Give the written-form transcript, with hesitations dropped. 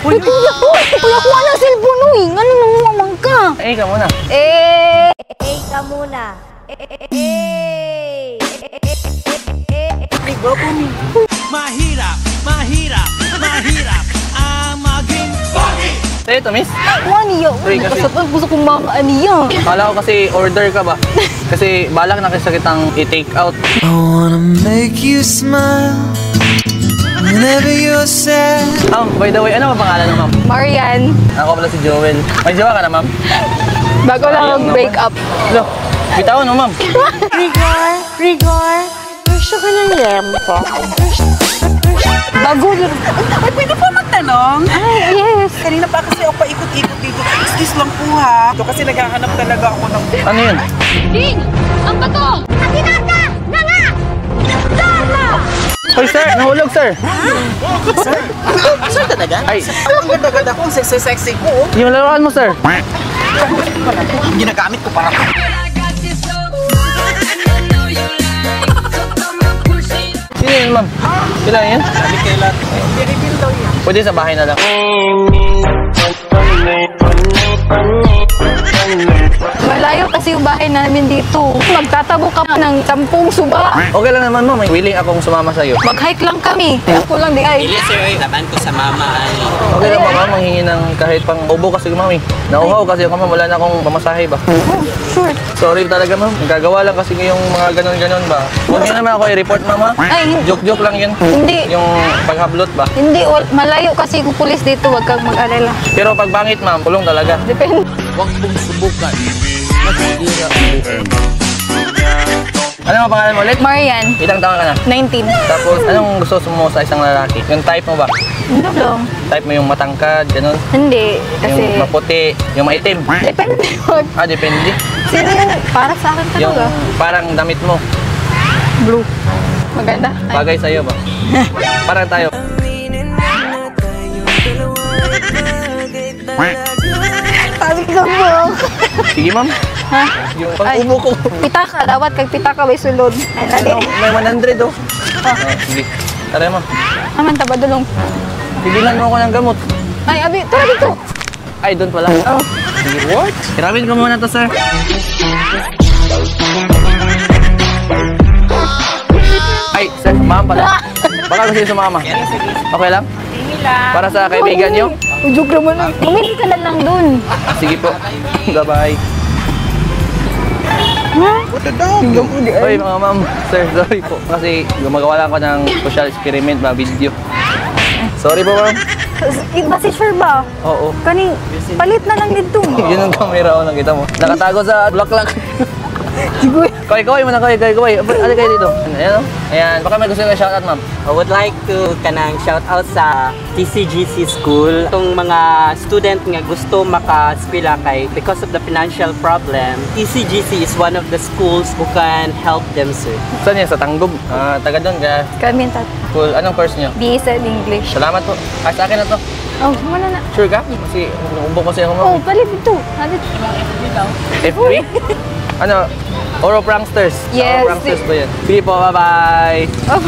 Uy, kuha ng cellphone mo eh. Ano namumamang ka? Eh, ka muna. Ka muna. Ay, gwapo mo. Mahirap ang maging pogi. Sa'yo ito, miss? Wani yun. Uy, kasi- Gusto kong maaniya. Kala ko kasi order ka ba? Kasi balak na kasi kitang i-take out. I wanna make you smile whenever you're sad. By the way, ano ba pangalan ng ma'am? Marian, Ako pala si Joel. May jowa ka na, ma'am? bago lang mag-break up. Lo, bitawan mo, ma'am. Rigor, gusto ko ng lempo. Bago lang. Ay, pwede po magtanong? Ay, yes. Kanina pa kasi ako paikot-ikot dito. Excuse lang po ha. Ito kasi naghahanap talaga ako ng... Ano yun? Ding! Ang bato! Akinata! Nanga! Dala! Hoy, sir! Nahulog, sir! Sir? Sir talaga? Ay, Ang ganda-ganda ko. Ang sexy-sexy ko. yung laruan mo, sir. Ang ginagamit ko para ko. Sino yun, ma'am? Kailan yan? Sabi kailan. I-reveal daw yan. Pwede sa bahay na lang. Malayo kasi yung bahay namin dito. Magtatabo ka pa ng 10 suba. Okay lang naman, ma'am. Willing akong sumama sa'yo. Mag-hike lang kami. Ako lang di ay. Yes, sir. Laban ko sa mama. Okay lang ba, ma'am? Manghingi ng kahit pang ubo kasi, ma'am. Nauhaw kasi ako, ma'am. Wala na akong pamasahe ba? Oh, sure. Sorry talaga, ma'am. Nagagawa lang kasi yung mga ganon-ganon ba? Huwag niyo naman ako i-report, ma'am, ha? Ay, Joke-joke lang yun. Hindi. Yung paghablot ba? Hindi, malayo kasi yung pulis dito. Huwag kang mag-alala. Pero pag bangit, ma'am, kulong talaga. Depende. Huwag mong subukan. Masisira ang buong. Ano ang pangalan mo ulit? Marian, Ilang taon ka na? 19. Tapos, anong gusto mo sa isang lalaki? Yung type mo ba? Ano lang? Type mo yung matangkad, ganun? Hindi. Kasi, Yung maputi, yung maitim? depende. Wag. Depende. Sino yung para sa akin Yung talaga? parang damit mo, Blue. Maganda. Ay. bagay sa'yo ba? Parang tayo. Sabi ka mo. Sige, ma'am. Ha? Yung pang-ubo ko. Pitaka. Dapat kag pitaka may sulod. Ay, Ano, may 100 oh. Sige. Tara, ma'am. Aman, tabadulong. Bibilan mo ako ng gamot. Ay, abi, tara dito. Ay, doon pala. Oh. Sige, what? Hiramit ko muna to, sir. Ay, sir, ma'am pala. Baka gusto niyo sumama. Okay lang? Para sa kaibigan niyo? Joke naman lang. Umili ka na lang dun. Sige po. Bye-bye. What the dog? Hoy, mga ma'am. Sir, sorry po. Kasi gumagawa lang ako ng social experiment ba, video. Sorry po, ma'am. Basi sure ba? Oo. Kaning, palit na lang dito. Yun ang camera ko nakita mo. Nakatago sa bulaklak. Siguro. Kaway muna, kaway. Ano kayo dito? Ayan, o. Ayan, baka may gusto nyo shoutout, ma'am. I would like to kanang shout out sa TCGC School. Itong mga student nga gusto maka-eskwela kay because of the financial problem, TCGC is one of the schools who can help them, sir. Saan yan? Sa Tanggob? Taga doon ka. Kami tat. Cool. Anong course nyo? BA sa English. Salamat po. Sa akin na to. Oh, wala na. Sure ka? Kasi umbo kasi ako, Oh, ma'am. palit dito. Palit. FB? Ano? Oro Pranksters. Yes. Oro Pranksters ba yan? Sige po, bye-bye. Oh.